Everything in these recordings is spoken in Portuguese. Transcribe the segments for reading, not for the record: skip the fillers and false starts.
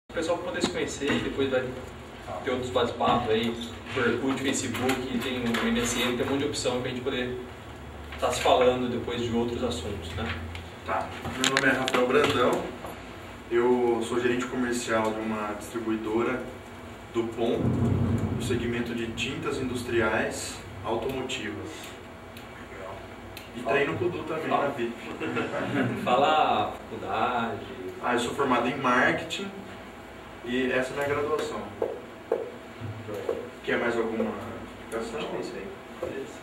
O pessoal poder se conhecer e depois vai ter outros bate-papos aí, por Orkut, Facebook, tem o MSN, tem um monte de opção para a gente poder estar se falando depois de outros assuntos, né? Tá, meu nome é Rafael Brandão, eu sou gerente comercial de uma distribuidora do POM, no segmento de tintas industriais automotivas. E treino com o Du também na VIP. Fala a faculdade. Eu sou formado em marketing. E essa é a minha graduação. Quer mais alguma explicação? É isso aí. Beleza.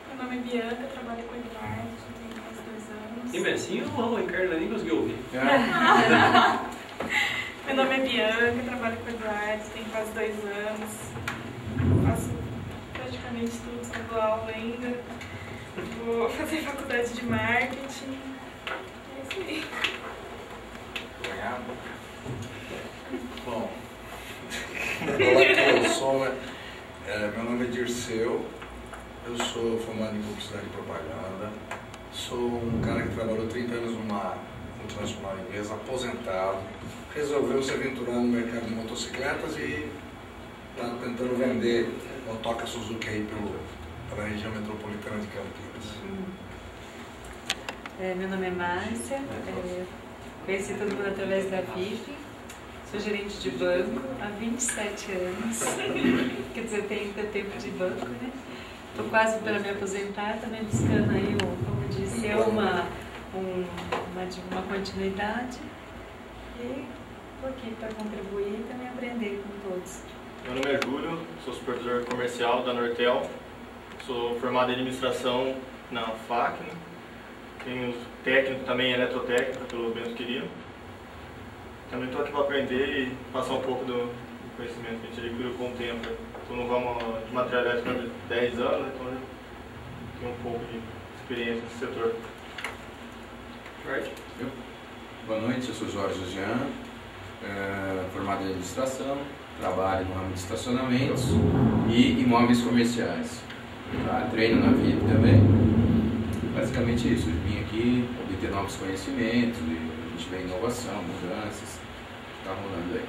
Meu nome é Bianca, trabalho com Eduardo, tenho quase 2 anos. E assim eu não, o Ricardo nem conseguiu ouvir. Meu nome é Bianca, trabalho com Eduardo, tenho quase 2 anos. Faço praticamente tudo, só dou aula ainda. Vou fazer faculdade de marketing. É isso aí. Bom, olá pessoal, meu nome é Dirceu, eu sou formado em publicidade e propaganda, sou um cara que trabalhou 30 anos numa multinacional inglesa, aposentado, resolveu se aventurar no mercado de motocicletas e está tentando vender motoca Suzuki aí pela região metropolitana de Campinas. Meu nome é Márcia, conheci todo mundo através da VIP, sou gerente de banco há 27 anos, quer dizer, tenho ainda tempo de banco, né? Estou quase para me aposentar, também buscando aí, como disse, uma continuidade e estou aqui para contribuir e também aprender com todos. Meu nome é Júlio, sou supervisor comercial da Nortel, sou formado em administração na FAC, né? Tenho técnico também, eletrotécnica, pelo Bento Quirino. Também estou aqui para aprender e passar um pouco do conhecimento que a gente adquiriu com o tempo. Estou no ramo de materiais há 10 anos, então eu tenho um pouco de experiência nesse setor. Boa noite, eu sou Jorge Jean, formado em administração, trabalho no ramo de estacionamentos e imóveis comerciais. Treino na VIP também. Basicamente isso, eu vim aqui obter novos conhecimentos, e a gente vê inovação, mudanças, que está rolando aí.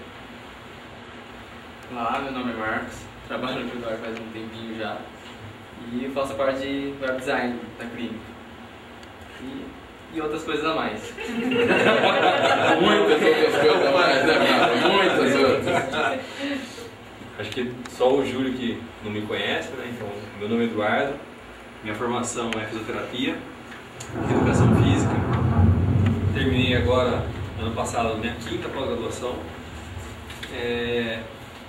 Olá, meu nome é Marcos, trabalho no Eduardo faz um tempinho já e faço parte de web design da clínica e outras coisas a mais. Muitas outras coisas a mais, né, cara? Muitas outras. Acho que só o Júlio que não me conhece, né? Então, meu nome é Eduardo, minha formação é fisioterapia, educação física. Terminei agora, ano passado, minha 5ª pós-graduação.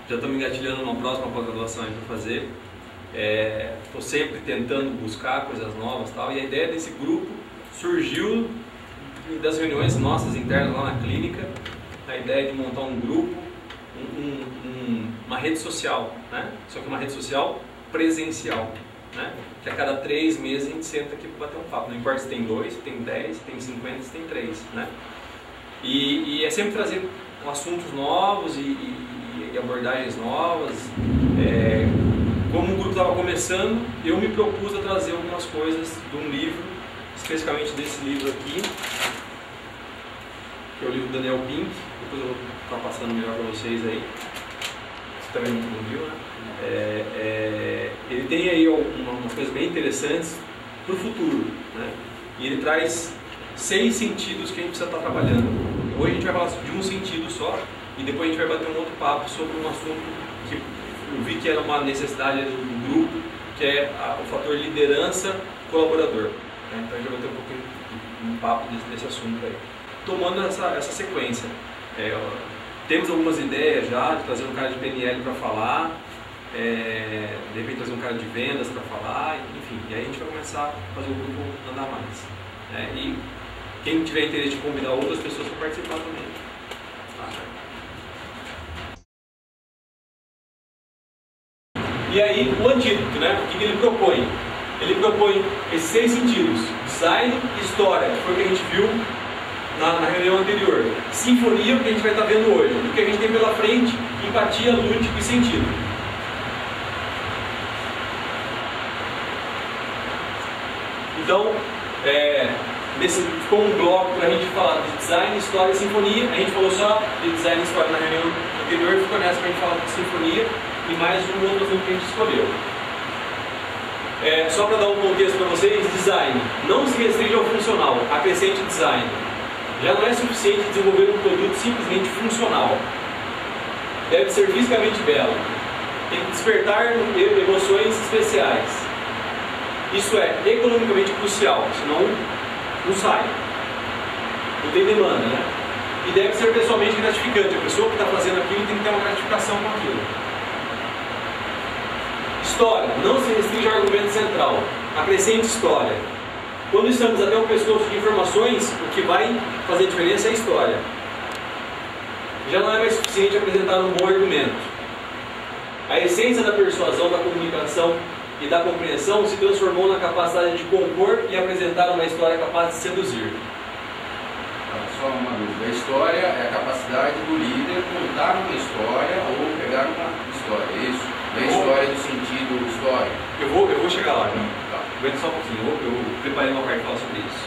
Já estou me engatilhando numa próxima pós-graduação para fazer. Estou sempre tentando buscar coisas novas e tal. E a ideia desse grupo surgiu das reuniões nossas internas lá na clínica. A ideia de montar um grupo, uma rede social, né? Só que uma rede social presencial, né? Que a cada 3 meses a gente senta aqui para bater um papo. Não importa se tem 2, se tem 10, se tem 50, se tem 3, né? E é sempre trazer assuntos novos e abordagens novas. Como o grupo estava começando, eu me propus a trazer algumas coisas de um livro, especificamente desse livro aqui, que é o livro do Daniel Pink. Depois eu vou estar passando melhor para vocês aí. Você também não viu, né? Ele tem aí umas coisas bem interessantes para o futuro, né? E ele traz 6 sentidos que a gente precisa estar trabalhando. Hoje a gente vai falar de um sentido só e depois a gente vai bater um outro papo sobre um assunto que eu vi que era uma necessidade do grupo, que é o fator liderança-colaborador, né? Então a gente vai ter um pouquinho um papo desse assunto aí. Tomando essa sequência, temos algumas ideias já de trazer um cara de PNL para falar, de repente trazer um cara de vendas para falar, enfim, e aí a gente vai começar a fazer o grupo andar mais, né? E quem tiver interesse de convidar outras pessoas para participar também. E aí o antídoto, né? O que ele propõe? ele propõe esses 6 sentidos: design, história, que foi o que a gente viu na reunião anterior, sinfonia, o que a gente vai estar vendo hoje, o que a gente tem pela frente, empatia, lúdico e sentido. Então, ficou um bloco para a gente falar de design, história e sinfonia. A gente falou só de design e história na reunião anterior, ficou nessa para a gente falar de sinfonia e mais um outro assunto que a gente escolheu. Só para dar um contexto para vocês, design não se restringe ao funcional, acrescente design. Já não é suficiente desenvolver um produto simplesmente funcional. Deve ser fisicamente belo. Tem que despertar emoções especiais. Isso é economicamente crucial, senão não sai. Não tem demanda, né? E deve ser pessoalmente gratificante. A pessoa que está fazendo aquilo tem que ter uma gratificação com aquilo. História não se restringe ao argumento central. Acrescente história. Quando estamos até um pescoço de informações, o que vai fazer diferença é a história. Já não é mais suficiente apresentar um bom argumento. A essência da persuasão, da comunicação e da compreensão se transformou na capacidade de compor e apresentar uma história capaz de seduzir. Só uma dúvida. A história é a capacidade do líder contar uma história ou pegar uma história, é isso? Não é história do sentido história. Eu vou chegar lá, né? Tá. Aguenta só um pouquinho, eu preparei uma parte para falar sobre isso.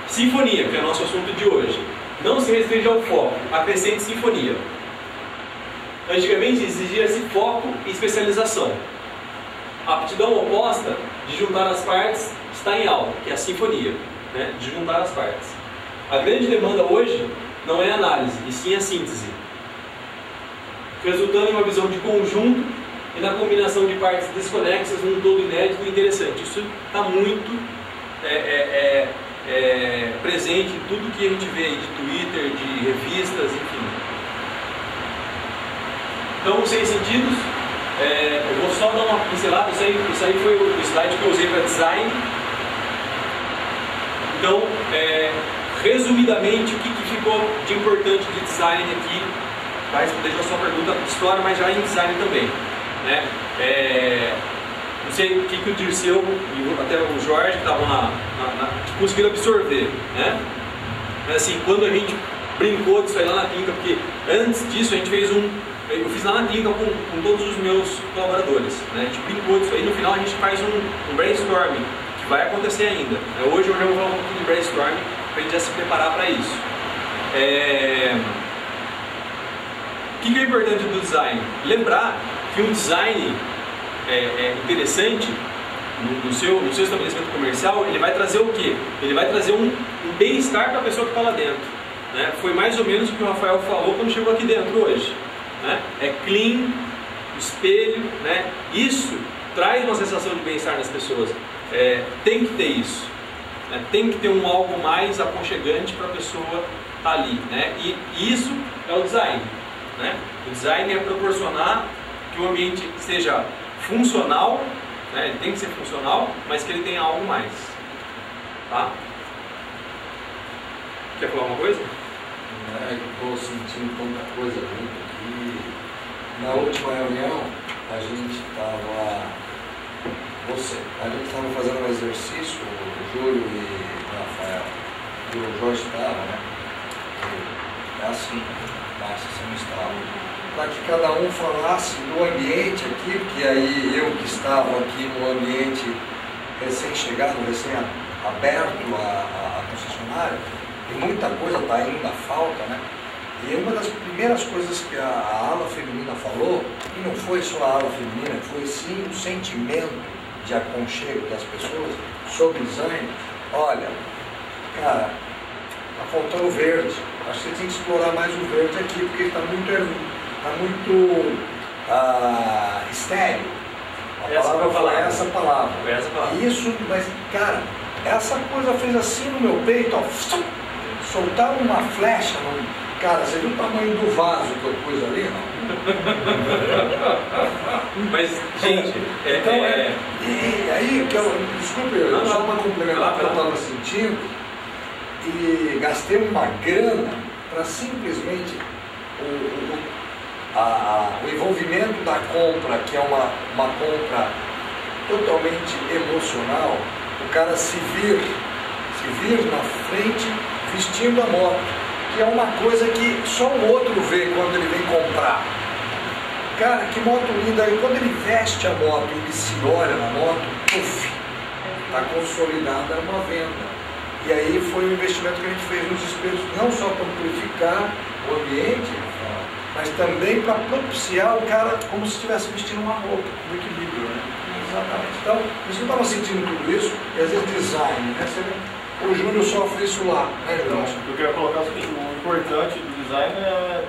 Sinfonia, que é o nosso assunto de hoje. Não se restringe ao foco, acrescente sinfonia. Antigamente exigia-se foco e especialização. A aptidão oposta de juntar as partes está em alta, que é a sinfonia, né? De juntar as partes. A grande demanda hoje não é a análise, e sim a síntese, resultando em uma visão de conjunto e na combinação de partes desconexas num todo inédito e interessante. Isso está muito presente em tudo que a gente vê aí de Twitter, de revistas, enfim. Então, os 6 sentidos, eu vou só dar uma pincelada. Isso aí foi o slide que eu usei para design. Então, resumidamente, o que ficou de importante de design aqui? Vai responder a sua pergunta de história, mas já em design também, né? Não sei o que o Dirceu e até o Jorge que estavam conseguiram absorver, né? Mas assim, quando a gente brincou disso aí lá na clínica, porque antes disso a gente fez eu fiz lá na clínica com todos os meus colaboradores, né? A gente brincou disso aí, no final a gente faz um brainstorming, que vai acontecer ainda. Hoje eu já vou falar um pouquinho de brainstorming, para a gente já se preparar para isso. O que é importante do design? Lembrar que um design interessante no seu estabelecimento comercial, ele vai trazer o quê? Ele vai trazer um bem-estar para a pessoa que está lá dentro, né? Foi mais ou menos o que o Rafael falou quando chegou aqui dentro hoje, né? É clean, espelho, né? Isso traz uma sensação de bem-estar nas pessoas. Tem que ter isso, né? Tem que ter um algo mais aconchegante para a pessoa estar ali, né? E isso é o design, né? O design é proporcionar que o ambiente seja funcional, né? Ele tem que ser funcional, mas que ele tenha algo mais, tá? Quer falar alguma coisa? Eu estou sentindo tanta coisa junto aqui. Na última reunião, a gente estava fazendo um exercício, o Júlio e o Rafael, e o Jorge estava, né? É assim, massa, você não estava. Para que cada um falasse do ambiente aqui, porque aí eu que estava aqui no ambiente recém-chegado, recém-aberto a concessionária, e muita coisa está ainda falta, né? E uma das primeiras coisas que a ala feminina falou, e não foi só a ala feminina, foi sim o sentimento de aconchego das pessoas sobre design. Olha, cara, está faltando verde. Acho que você tem que explorar mais o verde aqui, porque está muito estéreo. A palavra foi essa palavra. Isso, mas, cara, essa coisa fez assim no meu peito, ó, soltaram uma flecha. Cara, você viu o tamanho do vaso que eu pus ali, não? Mas, gente, então e aí, desculpe, só para complementar o que eu estava sentindo, e gastei uma grana para simplesmente o envolvimento da compra, que é uma compra totalmente emocional o cara se vir na frente vestindo a moto, que é uma coisa que só o outro vê quando ele vem comprar. Cara, que moto linda! E quando ele veste a moto, ele se olha na moto, puf, está consolidada uma venda. E aí foi um investimento que a gente fez nos espelhos, não só para purificar o ambiente, mas também para propiciar o cara como se estivesse vestindo uma roupa. No equilíbrio, né? Exatamente. Então, você não estava sentindo tudo isso, e às vezes design, né? O Júnior sofre isso lá, né, Júnior? Eu queria colocar o seguinte, o importante do design é...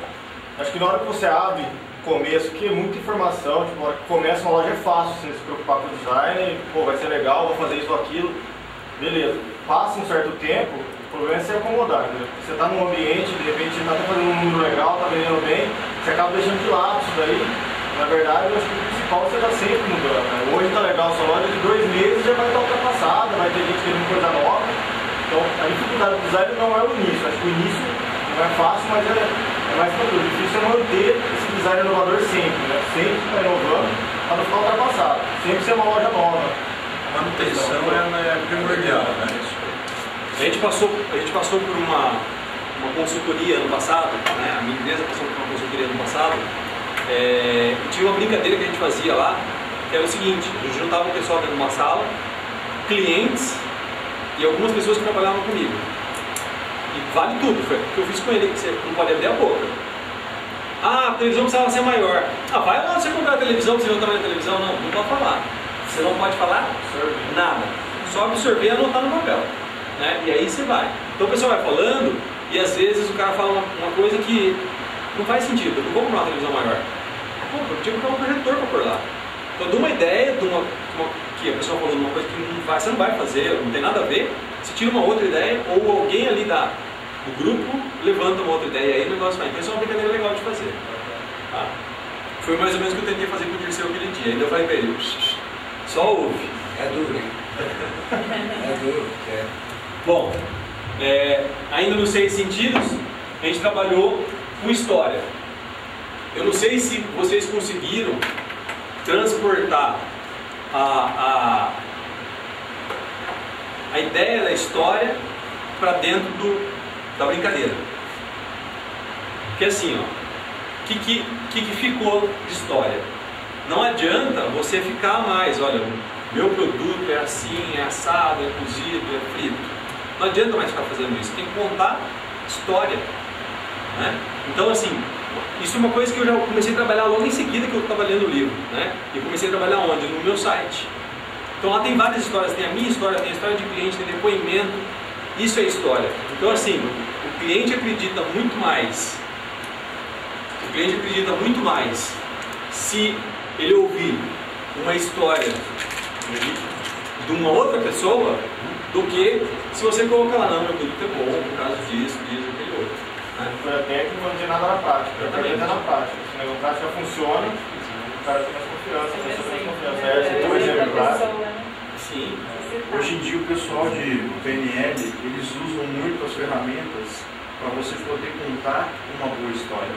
Acho que na hora que você abre o começo, que é muita informação, tipo, na hora que começa uma loja é fácil você se preocupar com o design, pô, vai ser legal, vou fazer isso ou aquilo, beleza. Passa um certo tempo, o problema é se acomodar, entendeu? Você está num ambiente, de repente você está fazendo um número legal, está vendendo bem, você acaba deixando de lado isso daí. Na verdade, eu acho que o principal você está sempre mudando, né? Hoje está legal a sua loja, de 2 meses já vai estar ultrapassada, vai ter gente querendo coisa nova. Então, a dificuldade do design não é o início. Acho que o início não é fácil, mas é mais tranquilo. O difícil é manter esse design inovador sempre, né? Sempre estar inovando para não ficar ultrapassado. Sempre ser uma loja nova. A manutenção é primordial, né? A gente passou por uma consultoria ano passado, né? A minha empresa passou por uma consultoria ano passado. E tinha uma brincadeira que a gente fazia lá, que era o seguinte: a gente juntava o pessoal dentro de uma sala, clientes e algumas pessoas que trabalhavam comigo. E vale tudo, foi o que eu fiz com ele, que você não pode abrir a boca. Ah, a televisão precisava ser maior. Ah, vai lá você comprar a televisão, você não está na televisão. Não pode falar. Você não pode falar nada. Só absorver e anotar no papel. Né? E aí você vai. Então o pessoal vai falando e às vezes o cara fala uma coisa que não faz sentido. Eu não vou comprar uma televisão maior. Eu tinha que comprar um projetor para pôr lá. Então, de uma ideia, que a pessoa falou de uma coisa que você não vai fazer, não tem nada a ver, você tira uma outra ideia, ou alguém ali do grupo levanta uma outra ideia e aí o negócio vai. Então, isso é uma brincadeira legal de fazer. Tá? Foi mais ou menos o que eu tentei fazer com o Dirceu aquele dia. Ainda eu falei para ele, só ouve. É duro, hein? É duro, é. Bom, ainda nos 6 sentidos, a gente trabalhou com história. Eu não sei se vocês conseguiram transportar a ideia da história para dentro da brincadeira. Porque assim, ó, o que ficou de história? Não adianta você ficar mais, olha, meu produto é assim, é assado, é cozido, é frito. Não adianta mais ficar fazendo isso, tem que contar história. Né? Então assim, isso é uma coisa que eu já comecei a trabalhar logo em seguida que eu estava lendo o livro, né? E comecei a trabalhar onde? No meu site. Então lá tem várias histórias, tem a minha história, tem a história de cliente, tem depoimento, isso é história. Então assim, o cliente acredita muito mais se ele ouvir uma história de uma outra pessoa do que se você colocar lá, não, meu produto é bom por causa disso, aquele outro. Foi técnico, não tem nada na prática. Eu também é na prática. Se o negócio prática funciona, o cara tem mais confiança, a pessoa tem mais confiança. Tem um exemplo prático. Sim. Hoje em dia o pessoal de PNL, eles usam muito as ferramentas para você poder contar uma boa história.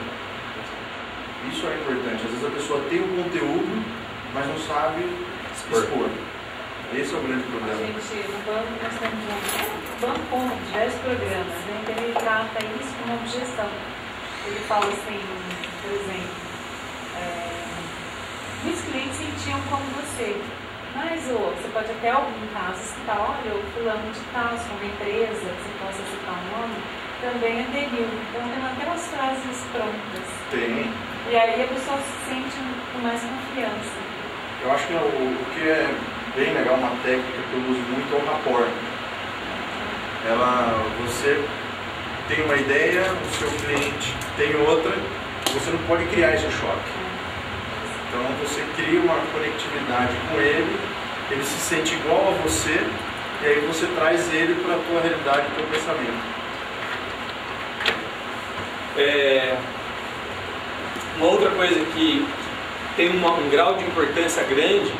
Isso é importante. Às vezes a pessoa tem o conteúdo, mas não sabe expor. Esse é o grande problema. Gente, no banco nós temos um banco com diversos programas, né? Então ele trata isso como objeção. Ele fala assim, por exemplo, muitos clientes sentiam como você, mas você pode até algum caso citar, olha, o fulano de tal, se uma empresa, que você possa citar um nome, também aderiu. Então tem até as frases prontas. Tem. E aí a pessoa se sente com mais confiança. Eu acho que o que é bem legal, uma técnica que eu uso muito é o rapport. Você tem uma ideia, o seu cliente tem outra, você não pode criar esse choque. Então você cria uma conectividade com ele, ele se sente igual a você, e aí você traz ele para a tua realidade, para o teu pensamento. Uma outra coisa que tem um grau de importância grande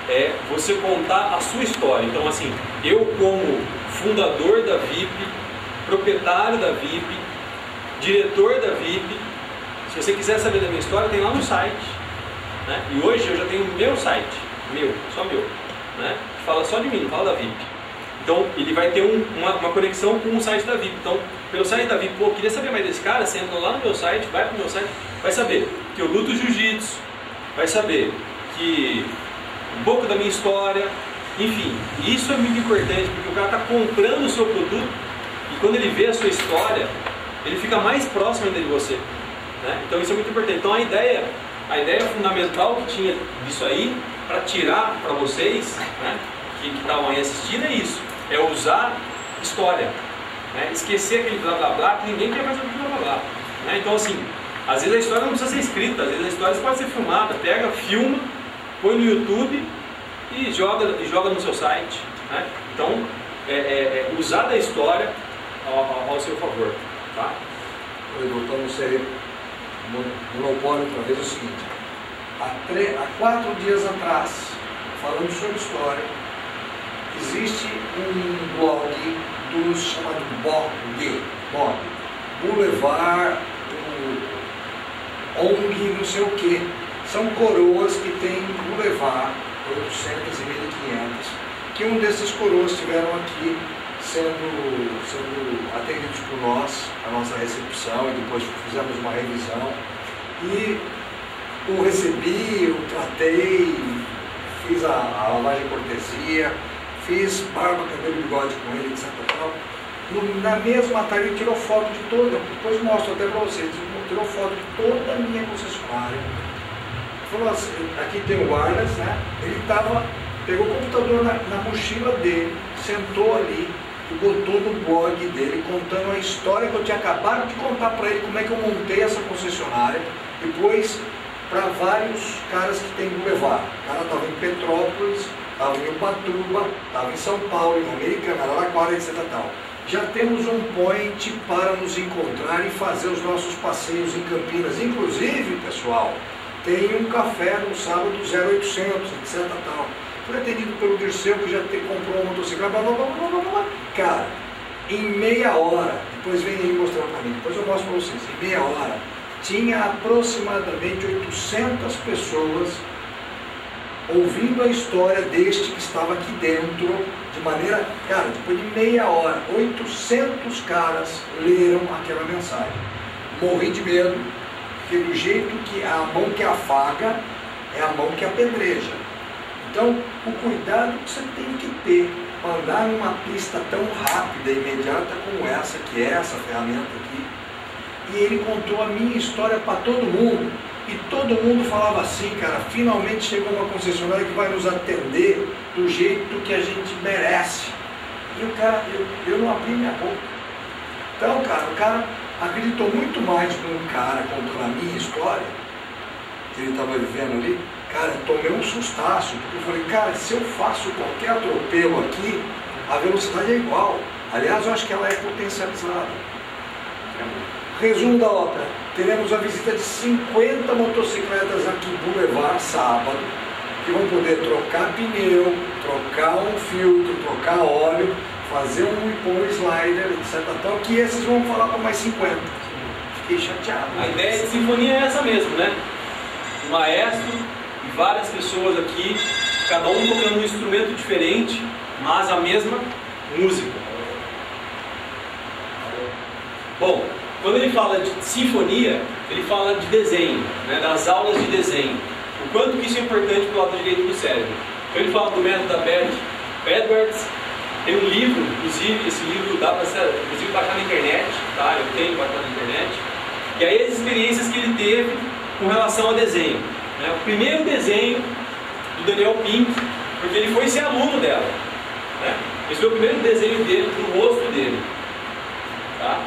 é você contar a sua história. Então assim, eu como fundador da VIP, proprietário da VIP, diretor da VIP, se você quiser saber da minha história, tem lá no site. Né? E hoje eu já tenho meu site, só meu. né, que fala só de mim, não fala da VIP. Então ele vai ter uma conexão com o site da VIP. Então, pelo site da VIP, pô, queria saber mais desse cara, você entra lá no meu site, vai pro meu site, vai saber que eu luto jiu-jitsu, vai saber que um pouco da minha história, enfim, isso é muito importante, porque o cara está comprando o seu produto e quando ele vê a sua história, ele fica mais próximo ainda de você, né? Então isso é muito importante. Então a ideia fundamental que tinha disso aí, para tirar para vocês, né, que estavam aí assistindo, é isso, é usar história, né? Esquecer aquele blá blá blá, que ninguém quer mais ouvir blá blá blá, né? Então assim, às vezes a história não precisa ser escrita, às vezes a história pode ser filmada, pega, filma, põe no YouTube e joga no seu site, né? Então, usar da história ao seu favor, tá? Voltando a ser monopólio outra vez, é o seguinte: há 4 dias atrás, falando sobre história, existe um blog chamado Blog Boulevard ONG não sei o que. São coroas que tem Boulevard 800 e 1500, que um desses coroas estiveram aqui sendo atendidos por nós, a nossa recepção, e depois fizemos uma revisão. E o recebi, eu tratei, fiz a lavagem de cortesia, fiz barba, cabelo e bigode com ele, etc. Na mesma tarde ele tirou foto de toda, depois mostro até para vocês, ele tirou foto de toda a minha concessionária. Falou assim, aqui tem o wireless, né? Ele pegou o computador na mochila dele, sentou ali e botou no blog dele, contando a história que eu tinha acabado de contar para ele, como é que eu montei essa concessionária, e pôs para vários caras que tem Boulevard. O cara estava em Petrópolis, estava em Ubatuba, estava em São Paulo, em Americana, Araraquara, etc. Tal. Já temos um point para nos encontrar e fazer os nossos passeios em Campinas. Inclusive, pessoal, tem um café no sábado 0800, etc. Tal. Foi atendido pelo Dirceu, que já comprou uma motocicleta, blá, blá, blá, blá, blá. Cara, em meia hora, depois vem ele mostrar para mim, depois eu mostro para vocês, em meia hora, tinha aproximadamente 800 pessoas ouvindo a história deste que estava aqui dentro, de maneira, cara, depois de meia hora, 800 caras leram aquela mensagem. Morri de medo, porque do jeito que a mão que afaga é a mão que apedreja. Então, o cuidado que você tem que ter para andar numa pista tão rápida e imediata como essa, que é essa ferramenta aqui. E ele contou a minha história para todo mundo. E todo mundo falava assim, cara, finalmente chegou uma concessionária que vai nos atender do jeito que a gente merece. E o cara, eu não abri minha boca. Então, cara, o cara acreditou muito mais num cara contando a minha história, que ele estava vivendo ali. Cara, eu tomei um sustaço, porque eu falei, cara, se eu faço qualquer atropelo aqui, a velocidade é igual. Aliás, eu acho que ela é potencializada. Resumo da ópera: teremos a visita de 50 motocicletas aqui em Boulevard sábado, que vão poder trocar pneu, trocar um filtro, trocar óleo, fazer um slider, etc. Tal, que esses vão falar para mais 50. Fiquei chateado. A ideia de sinfonia é essa mesmo, né? O maestro e várias pessoas aqui, cada um tocando um instrumento diferente, mas a mesma música. Bom, quando ele fala de sinfonia, ele fala de desenho, né, das aulas de desenho. O quanto que isso é importante para o lado direito do cérebro. Então ele fala do método da Beth Edwards. Tem um livro, inclusive, esse livro dá para inclusive baixar na internet, tá? Eu tenho baixado na internet. E aí as experiências que ele teve com relação ao desenho. Né? O primeiro desenho do Daniel Pink, porque ele foi ser aluno dela. Né? Esse foi o primeiro desenho dele, do rosto dele. Tá?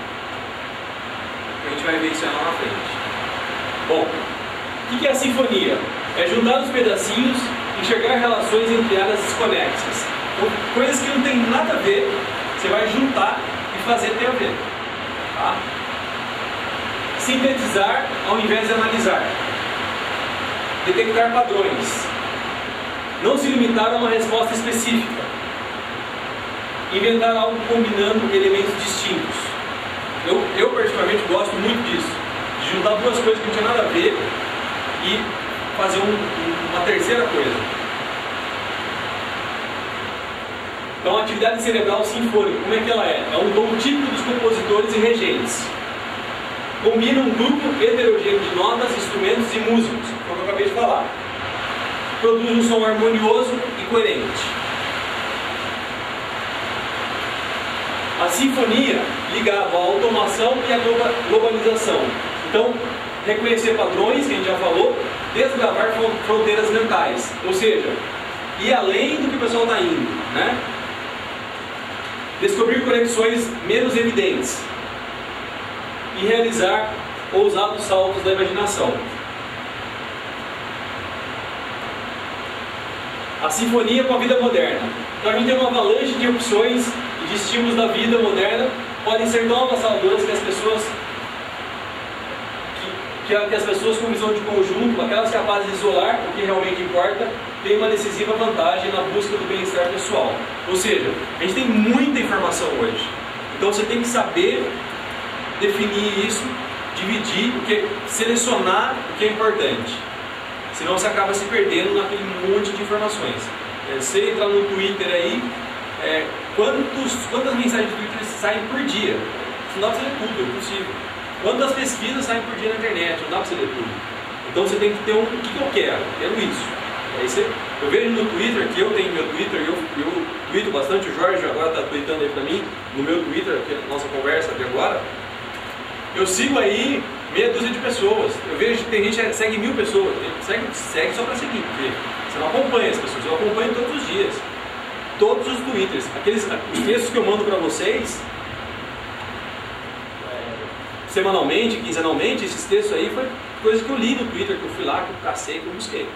A gente vai ver isso lá na frente. Bom, o que é a sinfonia? É juntar os pedacinhos e enxergar relações entre elas desconexas. Coisas que não tem nada a ver, você vai juntar e fazer ter a ver. Tá? Sintetizar ao invés de analisar. Detectar padrões. Não se limitar a uma resposta específica. Inventar algo combinando elementos distintos. Eu particularmente gosto muito disso, de juntar duas coisas que não tinha nada a ver e fazer uma terceira coisa. Então, a atividade cerebral sinfônica, como é que ela é? É um dom típico dos compositores e regentes. Combina um grupo heterogêneo de notas, instrumentos e músicos, como eu acabei de falar. Produz um som harmonioso e coerente. A sinfonia ligada à automação e à globalização. Então, reconhecer padrões, que a gente já falou, desbravar fronteiras mentais. Ou seja, ir além do que o pessoal está indo, né? Descobrir conexões menos evidentes. E realizar ousados saltos da imaginação. A sinfonia com a vida moderna. Então a gente tem uma avalanche de opções e de estímulos da vida moderna, podem ser tão avassaladores que as pessoas que as pessoas com visão de conjunto, aquelas capazes de isolar o que realmente importa, têm uma decisiva vantagem na busca do bem-estar pessoal. Ou seja, a gente tem muita informação hoje. Então você tem que saber definir isso, dividir, selecionar o que é importante. Senão você acaba se perdendo naquele monte de informações. Você entra no Twitter aí, quantas mensagens de Twitter saem por dia? Não dá para você ler tudo, é impossível. Quantas pesquisas saem por dia na internet? Não dá para você ler tudo. Então você tem que ter o que eu quero? Quero isso. Aí eu vejo no Twitter, que eu tenho meu Twitter, eu tweeto bastante, o Jorge agora está tweetando aí para mim, no meu Twitter, que é a nossa conversa até agora. Eu sigo aí meia dúzia de pessoas. Eu vejo que tem gente que segue 1000 pessoas. Segue só para seguir, porque você não acompanha as pessoas. Eu acompanho todos os dias. Todos os Twitters. Os textos que eu mando para vocês, semanalmente, quinzenalmente, esses textos aí foi coisa que eu li no Twitter, que eu fui lá, que eu cacei, que eu busquei.